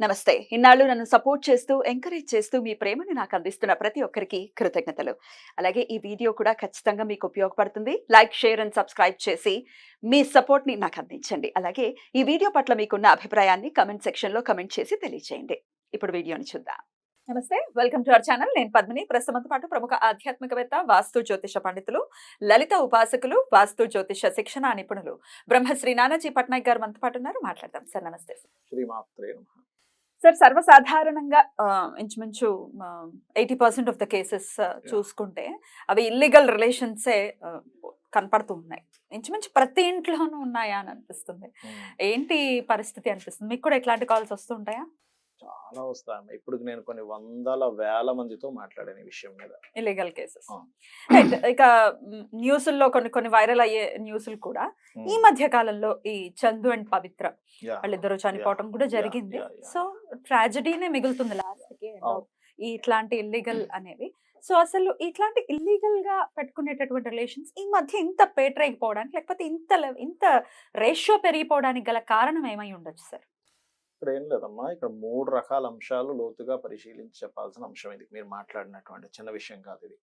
నమస్తే. ఇన్నాళ్ళు నన్ను సపోర్ట్ చేస్తూ, ఎంకరేజ్ చేస్తూ మీ ప్రేమని నాకు అందిస్తున్న ప్రతి ఒక్కరికి కృతజ్ఞతలు. అలాగే ఈ వీడియో కూడా ఖచ్చితంగా మీకు ఉపయోగపడుతుంది. లైక్, షేర్ అండ్ సబ్స్క్రైబ్ చేసి మీ సపోర్ట్‌ని నాకు అందించండి. అలాగే ఈ వీడియో పట్ల మీకున్న అభిప్రాయాన్ని కామెంట్ సెక్షన్‌లో కామెంట్ చేసి తెలియజేయండి. ఇప్పుడు వీడియోని చూద్దాం. నమస్తే. Welcome to our channel. నేను పద్మిని. ప్రస్తుతంతో పాటు ప్రముఖ ఆధ్యాత్మికవేత్త, వాస్తు జ్యోతిష పండితులు, లలిత ఉపాసకులు, వాస్తు జ్యోతిష శిక్షణ నిపుణులు బ్రహ్మశ్రీ నానాజీ పట్నాయక్ గారు మనతో పాటు ఉన్నారు. మాట్లాడదాం. సార్ నమస్తే. శ్రీమాత్రే నమః. సార్ సర్వసాధారణంగా ఇంచుమించు 80% ఆఫ్ ద కేసెస్ చూసుకుంటే అవి ఇల్లీగల్ రిలేషన్సే కనపడుతూ ఉన్నాయి. ఇంచుమించు ప్రతి ఇంట్లోనూ ఉన్నాయా అని అనిపిస్తుంది. ఏంటి పరిస్థితి అనిపిస్తుంది? మీకు కూడా ఇట్లాంటి కాల్స్ వస్తుంటాయా? చాలా వస్తాయమ్మ. ఇప్పుడు నేను కొన్ని వందల వేల మందితో మాట్లాడాను ఈ విషయం మీద. Illegal cases. ఆ. రైట్. ఇక న్యూసుల్లో కొన్ని వైరల్ అయ్యే న్యూసులు కూడా ఈ మధ్య కాలంలో ఈ చందు అండ్ పవిత్ర Yeah. వాళ్ళిద్దరూ చనిపోవటం కూడా జరిగింది. yeah. సో ట్రాజడీనే మిగులుతుంది లాస్ట్ కి ఈ ఇట్లాంటి ఇల్లీగల్ అనేవి. సో అసలు ఇట్లాంటి ఇల్లీగల్ గా పెట్టుకునేటటువంటి రిలేషన్స్ ఈ మధ్య ఇంత పేటరైపోవడానికి, లేకపోతే ఇంత రేషియో పెరిగిపోవడానికి గల కారణం ఏమై ఉండొచ్చు సార్? ఇక్కడ ఏం లేదమ్మా, ఇక్కడ 3 రకాల అంశాలు లోతుగా పరిశీలించి చెప్పాల్సిన అంశం ఇది. మీరు మాట్లాడినటువంటి చిన్న విషయం కాదు ఇది.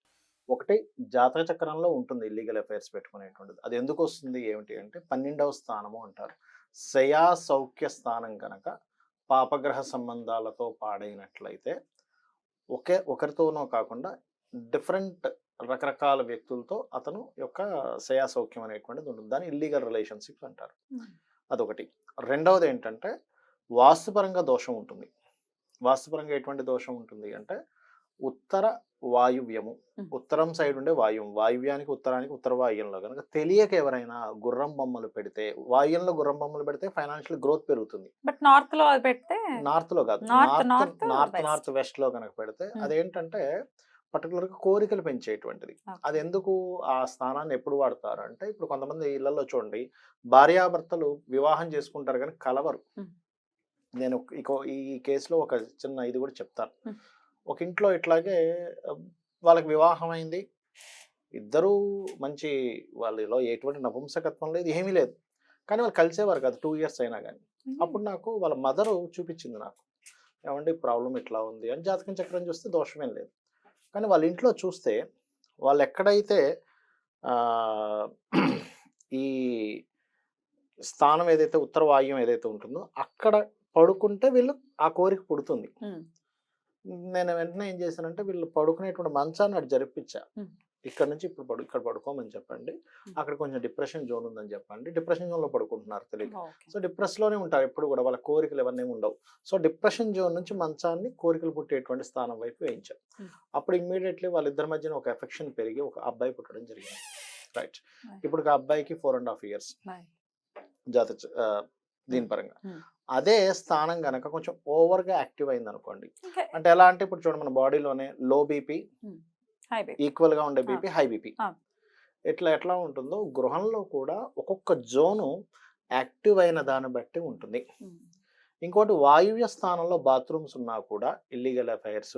ఒకటి, జాతక చక్రంలో ఉంటుంది ఇల్లీగల్ అఫైర్స్ పెట్టుకునేటువంటిది. అది ఎందుకు వస్తుంది ఏమిటి అంటే 12వ స్థానము అంటారు. శయా సౌఖ్య స్థానం కనుక పాపగ్రహ సంబంధాలతో పాడైనట్లయితే ఒకరితోనో కాకుండా డిఫరెంట్ రకరకాల వ్యక్తులతో అతను యొక్క శయా సౌఖ్యం అనేటువంటిది ఉంటుంది. దాన్ని ఇల్లీగల్ రిలేషన్షిప్స్ అంటారు. అదొకటి. రెండవది ఏంటంటే వాస్తుపరంగా దోషం ఉంటుంది. వాస్తుపరంగా ఎటువంటి దోషం ఉంటుంది అంటే ఉత్తర వాయువ్యము, ఉత్తరం సైడ్ ఉండే వాయువ్యానికి ఉత్తరానికి ఉత్తర వాయువ్యంలో కనుక తెలియక ఎవరైనా గుర్రం బొమ్మలు పెడితే, వాయువ్యంలో గుర్రం బొమ్మలు పెడితే ఫైనాన్షియల్ గ్రోత్ పెరుగుతుంది. బట్ నార్త్ లో పెడితే, నార్త్ లో కాదు, నార్త్ వెస్ట్ లో కనుక పెడితే అదేంటంటే పర్టికులర్ గా కోరికలు పెంచేటువంటిది. అది ఎందుకు ఆ స్థానాన్ని ఎప్పుడు వాడతారు అంటే, ఇప్పుడు కొంతమంది ఇళ్లలో చూడండి, భార్యాభర్తలు వివాహం చేసుకుంటారు కానీ కలవరు. నేను ఈ కేసులో ఒక చిన్న ఇది కూడా చెప్తాను. ఒక ఇంట్లో ఇట్లాగే వాళ్ళకి వివాహం అయింది, ఇద్దరూ మంచి, వాళ్ళలో ఎటువంటి నపుంసకత్వం లేదు, ఏమీ లేదు, కానీ వాళ్ళు కలిసేవారు కాదు 2 years అయినా కానీ. అప్పుడు నాకు వాళ్ళ మదరు చూపించింది నాకు, ఏమంటే ప్రాబ్లం ఇట్లా ఉంది అని. జాతకం చక్రం చూస్తే దోషమేం లేదు, కానీ వాళ్ళ ఇంట్లో చూస్తే వాళ్ళు ఎక్కడైతే ఈ స్థానం ఏదైతే ఉత్తర వాయువ్యం ఏదైతే ఉంటుందో అక్కడ పడుకుంటే వీళ్ళు ఆ కోరిక పుడుతుంది. నేను వెంటనే ఏం చేశానంటే వీళ్ళు పడుకునేటువంటి మంచాన్ని అటు జరిపించా. ఇక్కడ నుంచి ఇక్కడ పడుకోమని చెప్పండి, అక్కడ కొంచెం డిప్రెషన్ జోన్ ఉందని చెప్పండి. డిప్రెషన్ జోన్ లో పడుకుంటున్నారు తెలియదు. సో డిప్రెస్ లోనే ఉంటారు ఎప్పుడు కూడా, వాళ్ళ కోరికలు ఎవరినేమి ఉండవు. సో డిప్రెషన్ జోన్ నుంచి మంచాన్ని కోరికలు పుట్టేటువంటి స్థానం వైపు వేయించాం. అప్పుడు ఇమ్మీడియట్లీ వాళ్ళిద్దరి మధ్యన ఒక ఎఫెక్షన్ పెరిగి ఒక అబ్బాయి పుట్టడం జరిగింది. రైట్. ఇప్పుడు ఆ అబ్బాయికి 4.5 years దీని పరంగా. అదే స్థానం గనక కొంచెం ఓవర్ గా యాక్టివ్ అయింది అనుకోండి, అంటే ఎలా అంటే ఇప్పుడు చూడండి, మన బాడీలోనే లో బీపీ, ఈక్వల్ గా ఉండే బీపీ, హై బీపీ ఎట్లా ఉంటుందో గృహంలో కూడా ఒక్కొక్క జోను యాక్టివ్ అయిన దాన్ని బట్టి ఉంటుంది. ఇంకోటి, వాయువ్య స్థానంలో బాత్రూమ్స్ ఉన్నా కూడా ఇల్లీగల్ అఫైర్స్.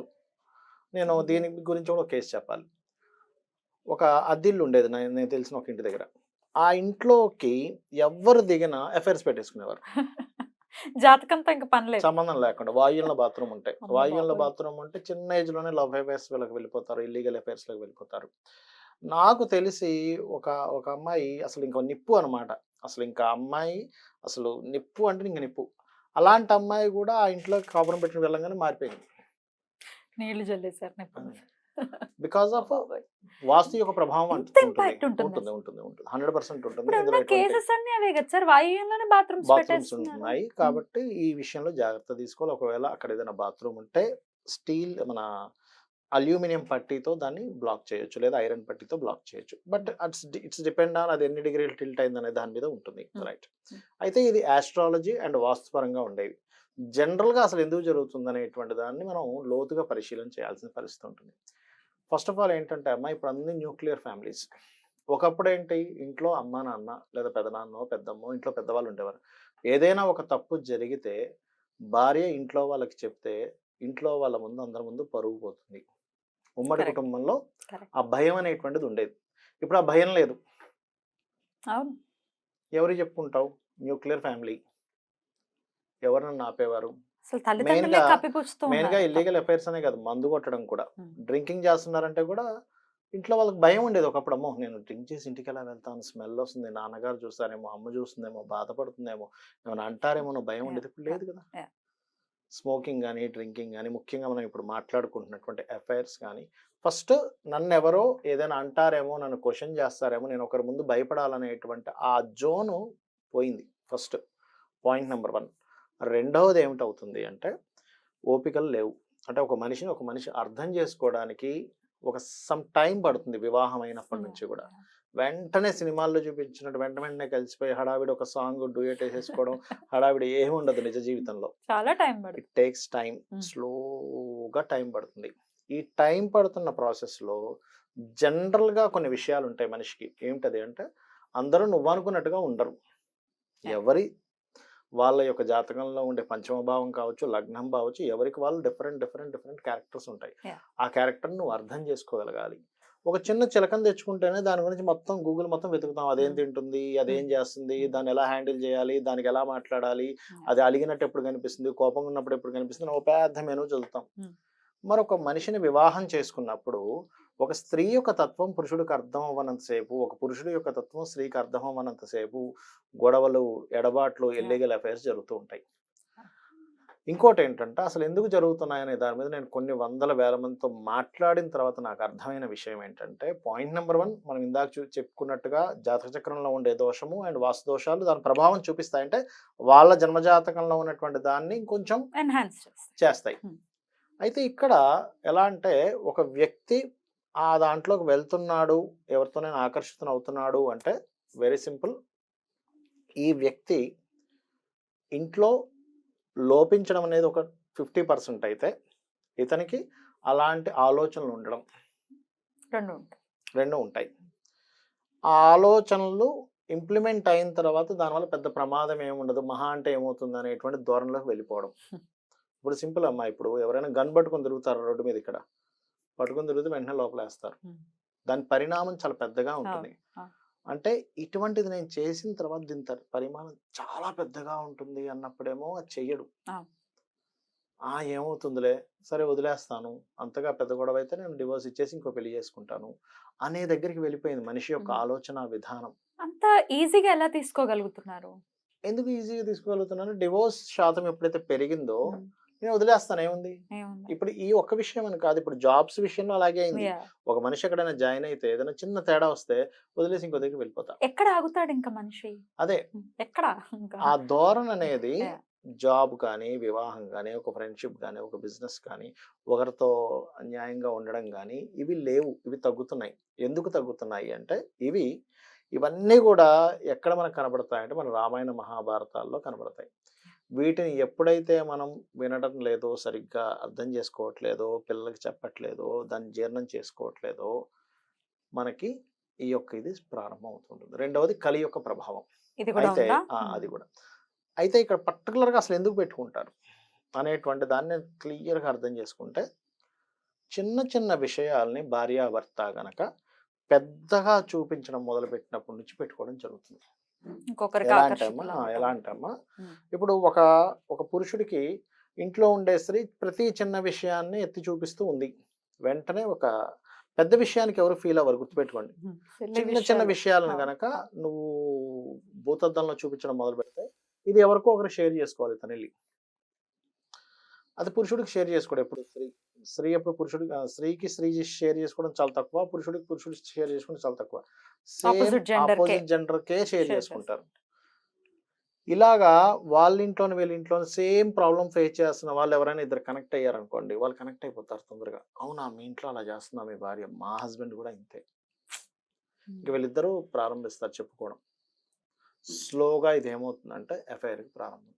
నేను దీని గురించి కూడా కేసు చెప్పాలి. ఒక అద్దిల్లు ఉండేది నేను తెలిసిన ఒక ఇంటి దగ్గర. ఆ ఇంట్లోకి ఎవరు దిగినా అఫైర్స్ పెట్టేసుకునేవారు. జాతకంతో ఇంకా పనిలేదు, సంబంధం లేకుండా. వాయువ్యంలో బాత్రూమ్ ఉంటాయి, వాయువ్యంలో బాత్రూమ్ ఉంటే చిన్న ఏజ్ లోనే లవ్ అఫైర్స్ వీళ్ళకి వెళ్ళిపోతారు, ఇల్లీగల్ అఫైర్స్ లోకి వెళ్ళిపోతారు. నాకు తెలిసి ఒక అమ్మాయి అసలు ఇంకా నిప్పు అనమాట. అసలు ఇంకా అమ్మాయి అసలు నిప్పు అంటే ఇంక నిప్పు. అలాంటి అమ్మాయి కూడా ఆ ఇంట్లో కాపురం పెట్టిన వెళ్ళంగానే మారిపోయింది. నీళ్లు జల్లేసారు నిప్పు. బికాస్ ఆఫ్ వాస్తు యొక్క ప్రభావం ఉంటుంది 100% ఉంటుంది. కేసెస్ అన్ని అవే కదా సార్, వాయువ్యంలోనే బాత్రూమ్స్ ఉన్నాయి కాబట్టి ఈ విషయంలో జాగ్రత్త తీసుకోవాలి. ఒకవేళ అక్కడ ఏదైనా బాత్రూమ్ ఉంటే స్టీల్ మన అల్యూమినియం పట్టీతో దాన్ని బ్లాక్ చేయొచ్చు, లేదా ఐరన్ పట్టీతో బ్లాక్ చేయొచ్చు. బట్ ఇట్స్ డిపెండ్ ఆన్ అది ఎన్ని డిగ్రీలు టిల్ట్ అయింది అనే దాని మీద ఉంటుంది. రైట్. అయితే ఇది ఆస్ట్రాలజీ అండ్ వాస్తుపరంగా ఉండేవి. జనరల్గా అసలు ఎందుకు జరుగుతుంది అనేటువంటి దాన్ని మనం లోతుగా పరిశీలన చేయాల్సిన పరిస్థితి ఉంటుంది. ఫస్ట్ ఆఫ్ ఆల్ ఏంటంటే అమ్మ, ఇప్పుడు అన్ని న్యూక్లియర్ ఫ్యామిలీస్. ఒకప్పుడు ఏంటి, ఇంట్లో అమ్మ నాన్న లేదా పెదనాన్నో పెద్దమ్మో ఇంట్లో పెద్దవాళ్ళు ఉండేవారు. ఏదైనా ఒక తప్పు జరిగితే భార్య ఇంట్లో వాళ్ళకి చెప్తే ఇంట్లో వాళ్ళ ముందు అందరి ముందు పరుగు పోతుంది. ఉమ్మడి కుటుంబంలో ఆ భయం అనేటువంటిది ఉండేది. ఇప్పుడు ఆ భయం లేదు. ఎవరు చెప్పుకుంటావు? Nuclear family. ఎవరు నన్ను ఆపేవారు? అసలు తల్లిదండ్రులే కప్పిపుచ్చుతూ మెయిన్ గా ఉన్నారు. ఇల్లీగల్ అఫైర్స్ అనే కాదు, మందు కొట్టడం కూడా. ఉమ్. డ్రింకింగ్ చేస్తున్నారంటే కూడా ఇంట్లో వాళ్ళకి భయం ఉండేది ఒకప్పుడు. అమ్మో నేను డ్రింక్ చేసి ఇంటికి ఎలా వెళ్తాను, స్మెల్ వస్తుంది, నాన్నగారు చూస్తారేమో, అమ్మ చూస్తుందేమో, బాధపడుతుందేమో, ఏమైనా అంటారేమో అన్న భయం ఉండేది. ఇప్పుడు లేదు కదా. Yeah. స్మోకింగ్ కానీ, డ్రింకింగ్ కానీ, ముఖ్యంగా మనం ఇప్పుడు మాట్లాడుకుంటున్నటువంటి అఫైర్స్ కానీ, ఫస్ట్ నన్ను ఎవరో ఏదైనా అంటారేమో, నన్ను క్వశ్చన్ చేస్తారేమో, నేను ఒకరి ముందు భయపడాలనేటువంటి ఆ జోను పోయింది. First point number 1. రెండవది ఏమిటవుతుంది అంటే ఓపికలు లేవు. అంటే ఒక మనిషి అర్థం చేసుకోవడానికి ఒక సమ్ టైం పడుతుంది. వివాహం అయినప్పటి నుంచి కూడా వెంటనే సినిమాల్లో చూపించినట్టు వెంటనే కలిసిపోయి హడావిడి ఒక సాంగ్ డూయట్ వేసేసుకోవడం, హడావిడి ఏమి ఉండదు నిజ జీవితంలో. చాలా టైం పడుతుంది. It takes time. స్లోగా టైం పడుతుంది. ఈ టైం పడుతున్న ప్రాసెస్లో జనరల్గా కొన్ని విషయాలు ఉంటాయి మనిషికి. ఏమిటది అంటే అందరూ నువ్వు అనుకున్నట్టుగా ఉండరు. ఎవరి వాళ్ళ యొక్క జాతకంలో ఉండే పంచమ భావం కావచ్చు, లగ్నం కావచ్చు, ఎవరికి వాళ్ళు డిఫరెంట్ క్యారెక్టర్స్ ఉంటాయి. ఆ క్యారెక్టర్ నువ్వు అర్థం చేసుకోగలగాలి. ఒక చిన్న చిలకను తెచ్చుకుంటేనే దాని గురించి మొత్తం గూగుల్ మొత్తం వెతుకుతాం. అదేం తింటుంది, అదేం చేస్తుంది, దాన్ని ఎలా హ్యాండిల్ చేయాలి, దానికి ఎలా మాట్లాడాలి, అది అలిగినట్టు ఎప్పుడు కనిపిస్తుంది, కోపంగా ఉన్నప్పుడు ఎప్పుడు కనిపిస్తుంది, ఒక పెద్ద మెనూ చదువుతాం. మరొక మనిషిని వివాహం చేసుకున్నప్పుడు ఒక స్త్రీ యొక్క తత్వం పురుషుడికి అర్థం అవ్వనంతసేపు, ఒక పురుషుడి యొక్క తత్వం స్త్రీకి అర్థం అవ్వనంతసేపు గొడవలు, ఎడబాట్లు, ఇల్లీగల్ అఫైర్స్ జరుగుతూ ఉంటాయి. ఇంకోటి ఏంటంటే అసలు ఎందుకు జరుగుతున్నాయనే దాని మీద నేను కొన్ని వందల వేల మందితో మాట్లాడిన తర్వాత నాకు అర్థమైన విషయం ఏంటంటే పాయింట్ నెంబర్ 1, మనం ఇందాక చెప్పుకున్నట్టుగా జాతక చక్రంలో ఉండే దోషము అండ్ వాస్తు దోషాలు దాని ప్రభావం చూపిస్తాయంటే వాళ్ళ జన్మజాతకంలో ఉన్నటువంటి దాన్ని కొంచెం ఎన్హాన్స్ చేస్తాయి. అయితే ఇక్కడ ఎలా అంటే ఒక వ్యక్తి ఆ దాంట్లోకి వెళ్తున్నాడు, ఎవరితోనైనా ఆకర్షితం అవుతున్నాడు అంటే వెరీ సింపుల్. ఈ వ్యక్తి ఇంట్లో లోపించడం అనేది ఒక 50% అయితే ఇతనికి అలాంటి ఆలోచనలు ఉండడం రెండు ఉంటాయి. ఆ ఆలోచనలు ఇంప్లిమెంట్ అయిన తర్వాత దానివల్ల పెద్ద ప్రమాదం ఏముండదు, మహా అంటే ఏమవుతుంది అనేటువంటి ధోరణిలోకి వెళ్ళిపోవడం. ఇప్పుడు సింపుల్ అమ్మా, ఇప్పుడు ఎవరైనా గన్ పట్టుకొని తిరుగుతారు రోడ్డు మీద, ఇక్కడ పట్టుకొని తిరిగితే వెంటనే లోపలేస్తారు. దాని పరిణామం చాలా పెద్దగా ఉంటుంది. అంటే ఇటువంటిది నేను చేసిన తర్వాత దీని పరిమాణం చాలా పెద్దగా ఉంటుంది అన్నప్పుడేమో అది చెయ్యడు. ఏమవుతుందిలే సరే వదిలేస్తాను, అంతగా పెద్ద గొడవ అయితే నేను డివోర్స్ ఇచ్చేసి ఇంకో పెళ్లి చేసుకుంటాను అనే దగ్గరికి వెళ్ళిపోయింది మనిషి యొక్క ఆలోచన విధానం. అంత ఈజీగా ఎలా తీసుకోగలుగుతున్నారు? ఎందుకు ఈజీగా తీసుకోగలుగుతున్నాను? డివోర్స్ శాతం ఎప్పుడైతే పెరిగిందో నేను వదిలేస్తాను, ఏముంది. ఇప్పుడు ఈ ఒక్క విషయం అని కాదు, ఇప్పుడు జాబ్స్ విషయంలో అలాగే అయింది. ఒక మనిషి ఎక్కడైనా జాయిన్ అయితే ఏదైనా చిన్న తేడా వస్తే వదిలేసి ఇంకో దగ్గరికి వెళ్ళిపోతా. ఎక్కడ ఆగుతాడు ఇంకా మనిషి? అదే ఎక్కడ ఆ ధోరణి అనేది జాబ్ కానీ, వివాహం కానీ, ఒక ఫ్రెండ్షిప్ కానీ, ఒక బిజినెస్ కానీ, ఒకరితో న్యాయంగా ఉండడం కానీ ఇవి లేవు. ఇవి తగ్గుతున్నాయి. ఎందుకు తగ్గుతున్నాయి అంటే ఇవన్నీ కూడా ఎక్కడ మనకు కనబడతాయంటే మన రామాయణ మహాభారతాల్లో కనబడతాయి. వీటిని ఎప్పుడైతే మనం వినడం లేదో, సరిగ్గా అర్థం చేసుకోవట్లేదో, పిల్లలకి చెప్పట్లేదో, దాన్ని జీర్ణం చేసుకోవట్లేదో మనకి ఈ యొక్క ఇది ప్రారంభం అవుతుంటుంది. రెండవది కలి యొక్క ప్రభావం. అయితే అది కూడా అయితే ఇక్కడ పర్టికులర్గా అసలు ఎందుకు పెట్టుకుంటారు అనేటువంటి దాన్ని క్లియర్గా అర్థం చేసుకుంటే చిన్న చిన్న విషయాల్ని భార్యాభర్త గనక పెద్దగా చూపించడం మొదలుపెట్టినప్పటి నుంచి పెట్టుకోవడం జరుగుతుంది. ఎలా అంటమ్మా, ఇప్పుడు ఒక పురుషుడికి ఇంట్లో ఉండే స్త్రీ ప్రతి చిన్న విషయాన్ని ఎత్తి చూపిస్తూ ఉంది. వెంటనే ఒక పెద్ద విషయానికి ఎవరు ఫీల్ అవ్వరు, గుర్తుపెట్టుకోండి. చిన్న చిన్న విషయాలను గనక నువ్వు భూతద్దంలో చూపించడం మొదలు పెడితే ఇది ఎవరికో ఒకరు షేర్ చేసుకోవాలి. తన వెళ్ళి అది పురుషుడికి షేర్ చేసుకోవడం ఎప్పుడు స్త్రీ ఎప్పుడు స్త్రీకి షేర్ చేసుకోవడం చాలా తక్కువ, పురుషుడు షేర్ చేసుకోవడం చాలా తక్కువ. ఆపోజిట్ జెండర్కే షేర్ చేసుకుంటారు. ఇలాగా వాళ్ళ ఇంట్లోని వీళ్ళ ఇంట్లోని సేమ్ ప్రాబ్లం ఫేస్ చేస్తున్న వాళ్ళు ఎవరైనా ఇద్దరు కనెక్ట్ అయ్యారనుకోండి, వాళ్ళు కనెక్ట్ అయిపోతారు తొందరగా. అవునా మీ ఇంట్లో అలా చేస్తున్నా మీ భార్య, మా హస్బెండ్ కూడా ఇంతే. ఇక వీళ్ళిద్దరూ ప్రారంభిస్తారు చెప్పుకోవడం. స్లోగా ఇది ఏమవుతుందంటే ఎఫ్ఐఆర్కి ప్రారంభం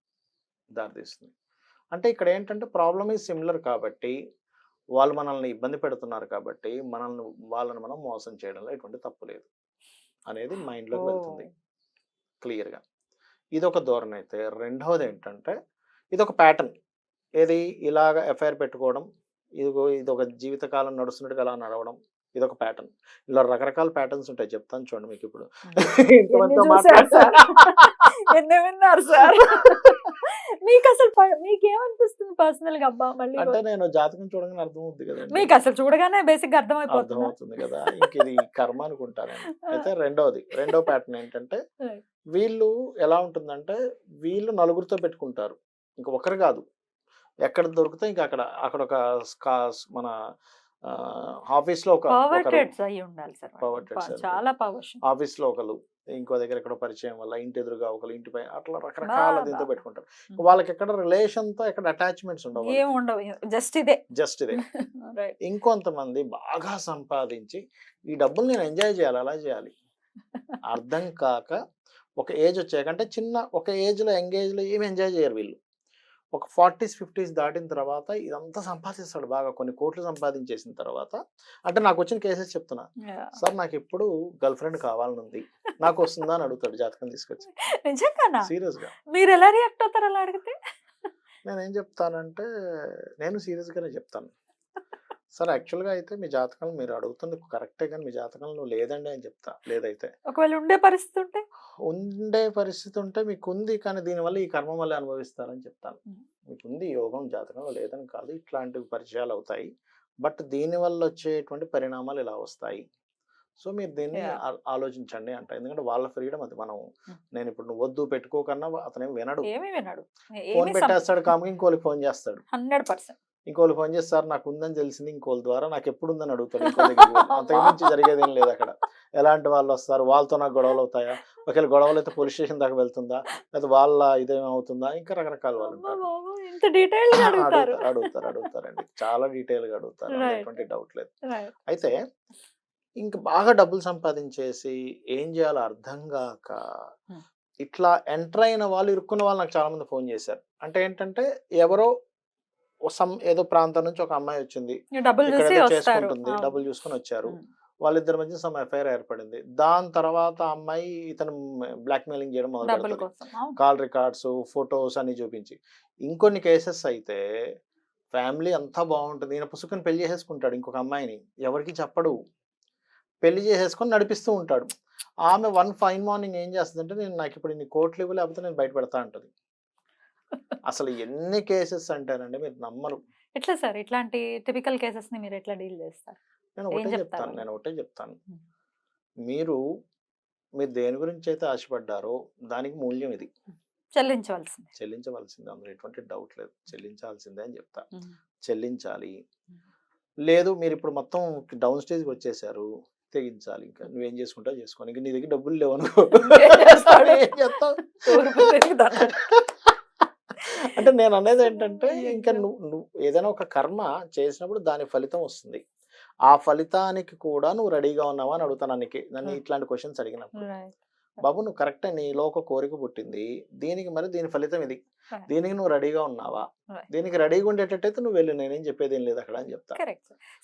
దారితీస్తుంది. అంటే ఇక్కడ ఏంటంటే ప్రాబ్లమ్ ఈజ్ సిమిలర్ కాబట్టి, వాళ్ళు మనల్ని ఇబ్బంది పెడుతున్నారు కాబట్టి వాళ్ళని మనం మోసం చేయడంలో ఎటువంటి తప్పు లేదు అనేది మైండ్లోకి వెళ్తుంది క్లియర్గా. ఇదొక ధోరణి అయితే. రెండవది ఏంటంటే ఇదొక ప్యాటర్న్. ఏది ఇలాగ ఎఫ్ఐఆర్ పెట్టుకోవడం, ఇదొక జీవితకాలం నడుస్తున్నట్టుగా అలా నడవడం, ఇదొక ప్యాటర్న్. ఇలా రకరకాల ప్యాటర్న్స్ ఉంటాయి, చెప్తాను చూడండి మీకు. ఇప్పుడు మీకు అసలు మీకేమనిపిస్తుంది పర్సనల్ గా అబ్బా మళ్ళీ అంటే నేను జాతకం చూడగానే అర్థం అవుతుంది కదండి, మీకు అసలు చూడగానే బేసిక్ గా అర్థమైపోతుంది అర్థమవుతుంది కదా, ఇంక ఇది కర్మ అనుకుంటాను నేను. అయితే రెండో ప్యాటర్న్ ఏంటంటే వీళ్ళు ఎలా ఉంటుందంటే వీళ్ళు నలుగురితో పెట్టుకుంటారు, ఇంక ఒకరు కాదు, ఎక్కడ దొరికితే ఇంకా అక్కడ అక్కడ ఒక మన ఆఫీస్ లో ఒక పవర్టెడ్స్ అయి ఉండాలి సార్ Perverteds చాలా పవర్స్ ఆఫీస్ లో ఒకరు, ఇంకో దగ్గర ఎక్కడో పరిచయం వల్ల ఇంటి ఎదురుగా ఒకరు, ఇంటిపై అట్లా రకరకాల దీంతో పెట్టుకుంటారు. వాళ్ళకి ఎక్కడ రిలేషన్ తో ఎక్కడ అటాచ్మెంట్స్ ఉండవు, ఏం ఉండవు జస్ట్ ఇదే జస్ట్ ఇదే. ఇంకొంతమంది బాగా సంపాదించి ఈ డబ్బులు నేను ఎంజాయ్ చేయాలి, అలా చేయాలి అర్థం కాక ఒక ఏజ్ వచ్చాక, అంటే చిన్న ఒక ఏజ్ లో యంగ్ ఏజ్ లో ఏమి ఎంజాయ్ చేయరు వీళ్ళు. ఒక 40s 50s దాటిన తర్వాత ఇదంతా సంపాదిస్తాడు, బాగా కొన్ని కోట్లు సంపాదించేసిన తర్వాత. అంటే నాకు వచ్చిన కేసెస్ చెప్తున్నా సార్, నాకు ఎప్పుడు గర్ల్ ఫ్రెండ్ కావాలని ఉంది, నాకు వస్తుందా అని అడుగుతాడు జాతకం తీసుకొచ్చి. నిజంగానా? సీరియస్ గా మీరు ఎలా రియాక్ట్ అవుతారు అలా అడిగితే? నేనేం చెప్తానంటే నేను సీరియస్ గానే చెప్తాను, సార్ యాక్చువల్గా అయితే మీ జాతకం మీరు అడుగుతుంది కరెక్టే కానీ మీ జాతకంలో లేదండి అని చెప్తా. లేదైతే ఒకవేళ ఉండే పరిస్థితి ఉంటే మీకు ఉంది, కానీ దీనివల్ల ఈ కర్మ వల్ల అనుభవిస్తారని చెప్తాను. మీకు ఉంది యోగం, జాతకంలో లేదని కాదు, ఇట్లాంటి పరిచయాలు అవుతాయి, బట్ దీనివల్ల వచ్చేటువంటి పరిణామాలు ఇలా వస్తాయి. సో మీరు దీన్ని ఆలోచించండి అంట, ఎందుకంటే వాళ్ళ ఫ్రీడమ్ అది. మనం నేను ఇప్పుడు నువ్వు వద్దు పెట్టుకోకన్నా అతనేం వినడు, ఫోన్ పెట్టేస్తాడు, కాముకి ఇంకోళ్ళకి ఫోన్ చేస్తాడు, 100%. ఇంకోళ్ళు ఫోన్ చేస్తారు నాకు ఉందని తెలిసింది, ఇంకోళ్ళ ద్వారా నాకు ఎప్పుడు ఉందని అడుగుతాడు, ఇంకో దగ్గర అంతకుమించి జరిగేదేం లేదు అక్కడ. ఎలాంటి వాళ్ళు వస్తారు, వాళ్ళతో నాకు గొడవలు అవుతాయా, ఒకవేళ గొడవలు అయితే పోలీస్ స్టేషన్ దాకా వెళ్తుందా, లేదా వాళ్ళ ఇదేమవుతుందా, ఇంకా రకరకాల వాళ్ళు అడుగుతారండి, చాలా డీటెయిల్ గా అడుగుతారు, ఎటువంటి డౌట్ లేదు. అయితే ఇంకా బాగా డబ్బులు సంపాదించేసి ఏం చేయాలో అర్థం కాక ఇట్లా ఎంటర్ అయిన వాళ్ళు, ఇరుక్కున్న వాళ్ళు నాకు చాలా మంది ఫోన్ చేశారు. అంటే ఏంటంటే ఎవరో ఏదో ప్రాంతం నుంచి ఒక అమ్మాయి వచ్చింది, చేసుకుంటుంది, డబ్బులు చూసుకొని వచ్చారు, వాళ్ళిద్దరి మధ్య సమ్ ఎఫ్ఐఆర్ ఏర్పడింది. దాని తర్వాత అమ్మాయి ఇతను బ్లాక్ మెయిలింగ్ చేయడం మొదలు పెడతాడు, కాల్ రికార్డ్స్, ఫొటోస్ అన్ని చూపించి. ఇంకొన్ని కేసెస్ అయితే ఫ్యామిలీ అంతా బాగుంటుంది, ఈయన పుసుకుని పెళ్లి చేసేసుకుంటాడు ఇంకొక అమ్మాయిని, ఎవరికి చెప్పడు, పెళ్లి చేసేసుకొని నడిపిస్తూ ఉంటాడు. ఆమె వన్ ఫైన్ మార్నింగ్ ఏం చేస్తుందంటే నేను నాకు ఇప్పుడు ఇన్ని కోట్లు ఇవ్వ, లేకపోతే నేను బయట పెడతా అంటది. అసలు ఎన్ని కేసెస్ అంటారండి మీరు నమ్మరు. ఎట్లా సార్ ఇట్లాంటి టిపికల్ కేసెస్ ని మీరు ఎట్లా డీల్ చేస్తారు? నేను ఒకటే చెప్తాను, మీరు దేని గురించి అయితే ఆశపడ్డారో దానికి మూల్యం ఇది, చెల్లించవలసిందే, అందులో ఎటువంటి డౌట్ లేదు, చెల్లించాల్సిందే అని చెప్తా. చెల్లించాలి, లేదు మీరు ఇప్పుడు మొత్తం డౌన్ స్టేజ్కి వచ్చేసారు, తెగించాలి, ఇంకా నువ్వేం చేసుకుంటావు చేసుకోని, ఇంకా నీ దగ్గర డబ్బులు లేవు అనుకో అంటే నేను అనేది ఏంటంటే ఇంకా నువ్వు ఏదైనా ఒక కర్మ చేసినప్పుడు దాని ఫలితం వస్తుంది, ఆ ఫలితానికి కూడా నువ్వు రెడీగా ఉన్నావా అని అడుగుతాను. నన్ను ఇట్లాంటి క్వశ్చన్స్ అడిగినప్పుడు, బాబు నువ్వు కరెక్టే, నీలో ఒక కోరిక పుట్టింది, దీనికి మరి దీని ఫలితం ఇది, దీనికి నువ్వు రెడీగా ఉన్నావా, దీనికి రెడీగా ఉండేటట్టయితే నువ్వు వెళ్ళు, నేనేం చెప్పేది ఏం లేదు అక్కడ అని చెప్తా.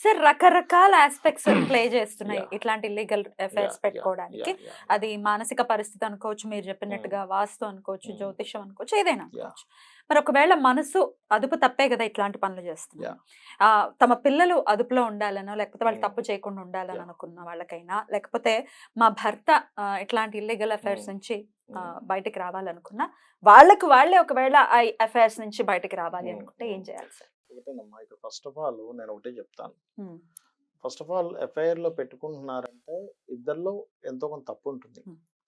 సార్ రకరకాల ఆస్పెక్ట్స్ ప్లే చేస్తున్నాయి ఇట్లాంటి ఇల్లీగల్ అఫైర్స్ పెట్టుకోవడానికి. అది మానసిక పరిస్థితి అనుకోవచ్చు, మీరు చెప్పినట్టుగా వాస్తు అనుకోవచ్చు, జ్యోతిషం అనుకోవచ్చు, ఏదైనా అనుకోవచ్చు. మరి ఒకవేళ మనసు అదుపు తప్పే కదా ఇట్లాంటి పనులు చేస్తుంది. తమ పిల్లలు అదుపులో ఉండాలనో, లేకపోతే వాళ్ళు తప్పు చేయకుండా ఉండాలని అనుకున్న వాళ్ళకైనా, లేకపోతే మా భర్త ఇట్లాంటి ఇల్లీగల్ అఫైర్స్ నుంచి బయటకు రావాలనుకున్నా, వాళ్ళే ఒకవేళ ఆ అఫైర్స్ నుంచి బయటకు రావాలి అనుకుంటే ఏం చేయాలి సార్? ఒకటేనమ్మా, ఇక్కడ ఫస్ట్ ఆఫ్ ఆల్ నేను ఒకటే చెప్తాను, ఫస్ట్ ఆఫ్ ఆల్ ఎఫ్ఐఆర్ లో పెట్టుకుంటున్నారంటే ఇద్దరిలో ఎంతో కొంత తప్పు ఉంటుంది,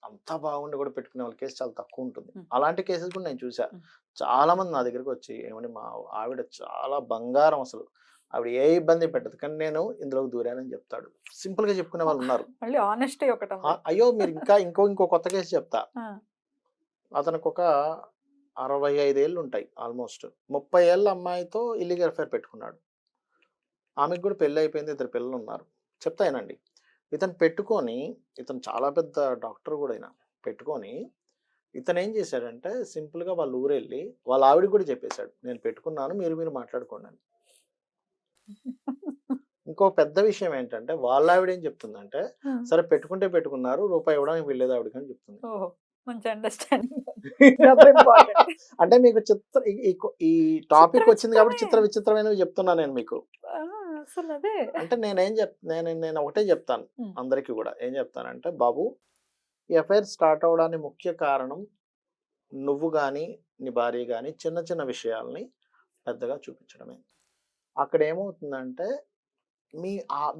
అంతా బాగుండి కూడా పెట్టుకునే వాళ్ళ కేసు చాలా తక్కువ ఉంటుంది. అలాంటి కేసెస్ కూడా నేను చూసా, చాలా మంది నా దగ్గరికి వచ్చి ఏమని మా ఆవిడ చాలా బంగారం, అసలు ఆవిడ ఏ ఇబ్బంది పెట్టదు, కానీ నేను ఇందులోకి దూరానని చెప్తాడు. సింపుల్ గా చెప్పుకునే వాళ్ళు ఉన్నారు. అయ్యో మీరు ఇంకో కొత్త కేసు చెప్తా, అతనికి ఒక 65 ఏళ్ళు ఉంటాయి, ఆల్మోస్ట్ 30 ఏళ్ళ అమ్మాయితో ఇల్లీగల్ అఫైర్ పెట్టుకున్నాడు, ఆమెకు కూడా పెళ్లి అయిపోయింది, 2 పిల్లలు ఉన్నారు. చెప్తానండి, ఇతను పెట్టుకొని, ఇతను చాలా పెద్ద డాక్టర్ కూడా అయినా పెట్టుకొని, ఇతను ఏం చేశాడంటే సింపుల్గా వాళ్ళ ఊరెళ్ళి వాళ్ళ ఆవిడకి కూడా చెప్పేశాడు, నేను పెట్టుకున్నాను, మీరు మాట్లాడుకోండి అని. ఇంకో పెద్ద విషయం ఏంటంటే వాళ్ళ ఆవిడ ఏం చెప్తుందంటే, సరే పెట్టుకుంటే పెట్టుకున్నారు, రూపాయి ఇవ్వడానికి వెళ్ళేది ఆవిడకి అని చెప్తుంది. అంటే మీకు ఈ టాపిక్ వచ్చింది కాబట్టి విచిత్రమైనవి చెప్తున్నా నేను మీకు. అంటే నేను ఒకటే చెప్తాను అందరికి కూడా, ఏం చెప్తానంటే బాబు, ఈ అఫైర్ స్టార్ట్ అవడానికి ముఖ్య కారణం నువ్వు కానీ నీ భార్య కానీ చిన్న చిన్న విషయాల్ని పెద్దగా చూపించడమే. అక్కడ ఏమవుతుందంటే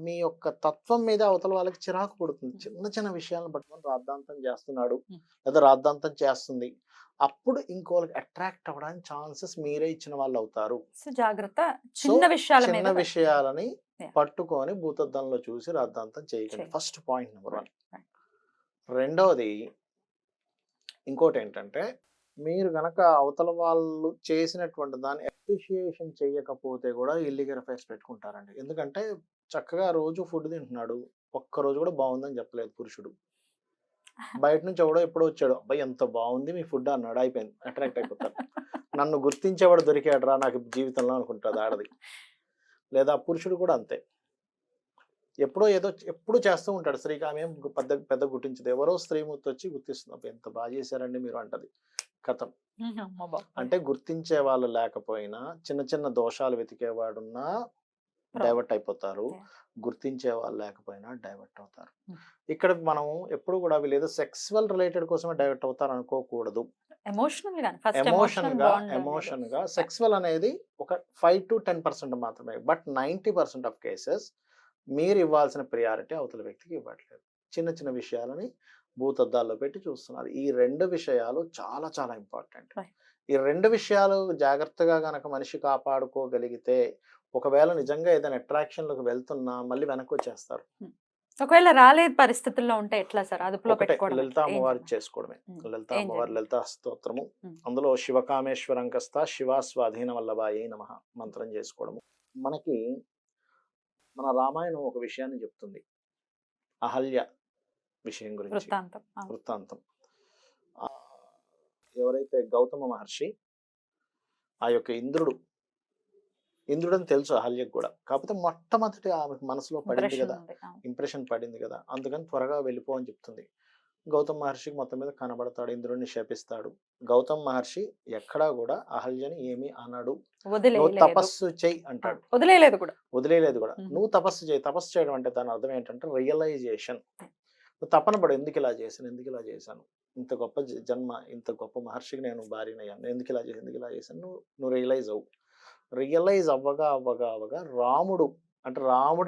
మీ యొక్క తత్వం మీద అవతల వాళ్ళకి చిరాకు పుడుతుంది. చిన్న చిన్న విషయాలను పట్టుకొని రాద్ధాంతం చేస్తున్నాడు లేదా రాద్ధాంతం చేస్తుంది. అప్పుడు ఇంకోళ్ళకి అట్రాక్ట్ అవ్వడానికి ఛాన్సెస్ మీరే ఇచ్చిన వాళ్ళు అవుతారు. సో జాగ్రత్త, చిన్న విషయాల మీద చిన్న విషయాలని Yeah. పట్టుకొని భూతద్దంలో చూసి రాద్ధాంతం చేయకండి. చేయ- ఫస్ట్ పాయింట్ నెంబర్ 1. Right. రెండవది ఇంకోటి ఏంటంటే, మీరు గనక అవతల వాళ్ళు చేసినటువంటి దాన్ని అప్రిషియేషన్ చేయకపోతే కూడా ఇల్లీగల్ అఫైర్స్ పెట్టుకుంటారండి. ఎందుకంటే చక్కగా రోజు ఫుడ్ తింటున్నాడు, ఒక్క రోజు కూడా బాగుందని చెప్పలేదు పురుషుడు. బయట నుంచి ఎవడో ఎప్పుడో వచ్చాడు, అబ్బాయి ఎంత బాగుంది మీ ఫుడ్ అన్నాడు, అయిపోయింది, అట్రాక్ట్ అయిపోతారు. నన్ను గుర్తించేవాడు దొరికాడురా నాకు జీవితంలో అనుకుంటుంది ఆడది. లేదా పురుషుడు కూడా అంతే, ఎప్పుడో ఏదో ఎప్పుడు చేస్తూ ఉంటాడు. స్త్రీకి ఆమె ఏం పెద్ద గుర్తించదు, ఎవరో స్త్రీమూర్తి వచ్చి గుర్తిస్తుంది, అబ్బాయి ఎంత బాగా చేశారండి మీరు అంటది. కథం. అమ్మ బాబోయ్. అంటే గుర్తించే వాళ్ళు లేకపోయినా చిన్న చిన్న దోషాలు వెతికేవాడున్నా డైవర్ట్ అయిపోతారు, గుర్తించే వాళ్ళు లేకపోయినా డైవర్ట్ అవుతారు. ఇక్కడ మనం ఎప్పుడు కూడా వీళ్ళు ఏదో సెక్సువల్ రిలేటెడ్ కోసమే డైవర్ట్ అవుతారు అనుకోకూడదు. ఎమోషనల్ గాని ఫస్ట్ ఎమోషన్ గా సెక్సువల్ అనేది ఒక 5 to 10% మాత్రమే. బట్ 90% ఆఫ్ కేసెస్ మీరు ఇవ్వాల్సిన ప్రియారిటీ అవతల వ్యక్తికి ఇవ్వట్లేదు. చిన్న చిన్న విషయాలని భూతద్దాల్లో పెట్టి చూస్తున్నారు. ఈ 2 విషయాలు చాలా చాలా ఇంపార్టెంట్. Right. ఈ 2 విషయాలు జాగ్రత్తగా గనక మనిషి కాపాడుకోగలిగితే ఒకవేళ నిజంగా ఏదైనా అట్రాక్షన్ లోకి వెళ్తున్నా మళ్ళీ వెనక్కి వచ్చేస్తారు. ఒకవేళ రాలేదు పరిస్థితుల్లో ఉంటే ఎట్లా సార్ అదుపులో ఒకటే పెట్టుకోవడం? లలిత అమ్మవారి చేసుకోవడమే. లలిత అమ్మవారి లలిత స్తోత్రము, అందులో శివకామేశ్వరంకస్త శివ స్వాధీన వల్లభాయే నమః మంత్రం చేసుకోవడము. మనకి మన రామాయణం ఒక విషయాన్ని చెప్తుంది, అహల్య విషయం గురించి వృత్తాంతం. వృత్తాంతం. ఎవరైతే గౌతమ మహర్షి ఆ యొక్క ఇంద్రుడని తెలుసు అహల్యకు కూడా, కాకపోతే మొట్టమొదటి ఆమెకు మనసులో పడింది కదా, ఇంప్రెషన్ పడింది కదా, అందుకని త్వరగా వెళ్ళిపో అని చెప్తుంది. గౌతమ మహర్షికి మొత్తం మీద కనబడతాడు, ఇంద్రుడిని శపిస్తాడు. గౌతమ మహర్షి ఎక్కడా కూడా అహల్యని ఏమీ అనడు, నువ్వు తపస్సు చెయ్యి అంటాడు. వదిలేయలేదు కూడా. నువ్వు తపస్సు చేయి. తపస్సు చేయడం అంటే దాని అర్థం ఏంటంటే రియలైజేషన్. నువ్వు తపన పడు, ఎందుకు ఇలా చేశాను, ఇంత గొప్ప జన్మ, ఇంత గొప్ప మహర్షికి నేను భార్యనయ్యాను, ఎందుకు ఇలా చేశాను, నువ్వు రియలైజ్ అవ్వగా రాముడు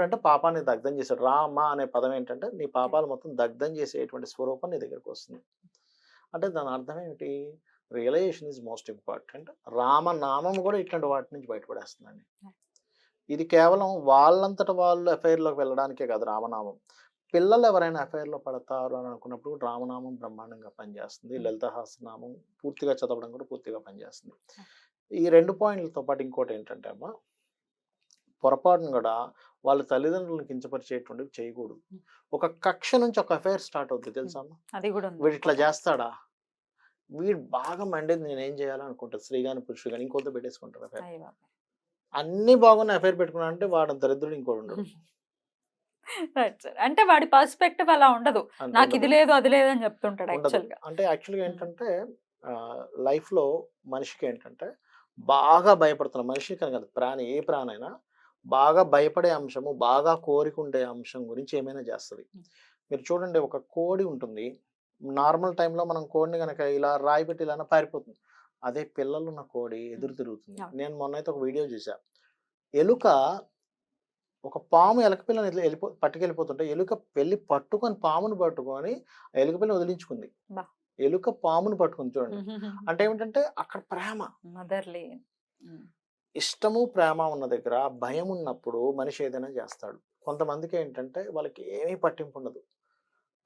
అంటే పాపాన్ని దగ్ధం చేశాడు. రామ అనే పదం ఏంటంటే నీ పాపాలు మొత్తం దగ్ధం చేసేటువంటి స్వరూపం నీ దగ్గరకు వస్తుంది. అంటే దాని అర్థం ఏమిటి? Realization is most important. రామనామం కూడా ఇట్లాంటి వాటి నుంచి బయటపడేస్తుందండి. ఇది కేవలం వాళ్ళంతట వాళ్ళు అఫైర్లోకి వెళ్ళడానికే కాదు రామనామం. పిల్లలు ఎవరైనా అఫైర్లో పడతారు అని అనుకున్నప్పుడు రామనామం బ్రహ్మాండంగా పనిచేస్తుంది. లలిత సహస్రనామం పూర్తిగా చదవడం కూడా పూర్తిగా పనిచేస్తుంది. ఈ 2 పాయింట్లతో పాటు ఇంకోటి ఏంటంటే అమ్మా, పొరపాటును కూడా వాళ్ళ తల్లిదండ్రులను కించపరిచేటువంటివి చేయకూడదు. ఒక కక్ష నుంచి ఒక అఫైర్ స్టార్ట్ అవుతుంది తెలుసా అమ్మా. అది కూడా వీడు ఇట్లా చేస్తాడా, వీడు బాగా మండేది నేనేం చేయాలనుకుంటారు, స్త్రీ కానీ పురుషుడు కానీ ఇంకోతో పెట్టేసుకుంటారు అఫైర్. అన్ని బాగున్న అఫైర్ పెట్టుకున్నా అంటే వాడు దరిద్రుడు ఇంకోటి ఉండడు. అంటే వాడి పర్స్పెక్టివ్ అలా ఉండదు, నాకు ఇది లేదు అది లేదు అని చెప్తుంటాడు. అంటే యాక్చువల్గా ఏంటంటే లైఫ్ లో మనిషికి ఏంటంటే బాగా భయపడుతున్న మనిషి కానీ కాదు, ఏ ప్రాణైనా బాగా భయపడే అంశము, బాగా కోరికుండే అంశం గురించి ఏమైనా చేస్తుంది. మీరు చూడండి, ఒక కోడి ఉంటుంది, నార్మల్ టైంలో మనం కోడిని కనుక ఇలా రాయి పెట్టి ఇలా పారిపోతుంది. అదే పిల్లలున్న కోడి ఎదురు తిరుగుతుంది. నేను మొన్నైతే ఒక వీడియో చూసా, ఎలుక ఒక పాము ఎలుక పిల్లని ఇట్లా పట్టుకెళ్ళిపోతుంటే ఎలుక వెళ్ళి పామును పట్టుకొని ఎలుక పిల్లని వదిలించుకుంది. ఎలుక పామును పట్టుకుంది చూడండి. అంటే ఏమిటంటే అక్కడ ప్రేమ, మదర్లీ ఇష్టము ప్రేమ ఉన్న దగ్గర భయం ఉన్నప్పుడు మనిషి ఏదైనా చేస్తాడు. కొంతమందికి ఏంటంటే వాళ్ళకి ఏమీ పట్టింపు ఉండదు,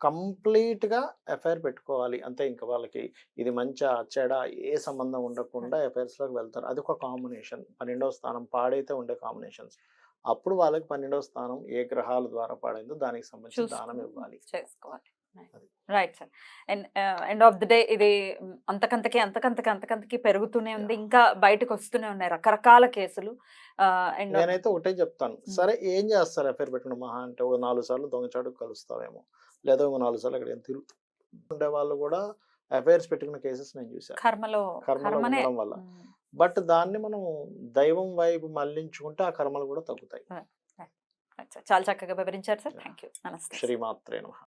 కంప్లీట్ గా అఫైర్ పెట్టుకోవాలి అంతే. ఇంకా వాళ్ళకి ఇది మంచి చెడ ఏ సంబంధం ఉండకుండా అఫైర్స్ లోకి వెళ్తారు. అది ఒక కాంబినేషన్. 12వ స్థానం పాడైతే ఉండే కాంబినేషన్స్. అప్పుడు వాళ్ళకి 12వ స్థానం ఏ గ్రహాల ద్వారా పాడైందో దానికి సంబంధించి దానం ఇవ్వాలి, చేసుకోవాలి. Right sir. End of the day ఇది అంతకంతకి పెరుగుతూనే ఉంది, ఇంకా బయటకు వస్తూనే ఉన్నాయి రకరకాల కేసులు. నేనైతే ఒకటే చెప్తాను, సరే ఏం చేస్తారు అఫైర్ పెట్టుకున్న మహా అంటే 4 సార్లు దొంగచాటు కలుస్తావేమో, లేదా 4 సార్లు అక్కడ తిరుగుతుండే వాళ్ళు కూడా అఫైర్స్ పెట్టుకున్న కేసెస్ నేను చూసాను కర్మలో ఉండడం వల్ల. బట్ దాన్ని మనం దైవం వైపు మళ్లించుకుంటే ఆ కర్మలు కూడా తగ్గుతాయి. చాలా చక్కగా వివరించారు సార్. Thank you. నమస్తే. శ్రీమాత్రే నమః.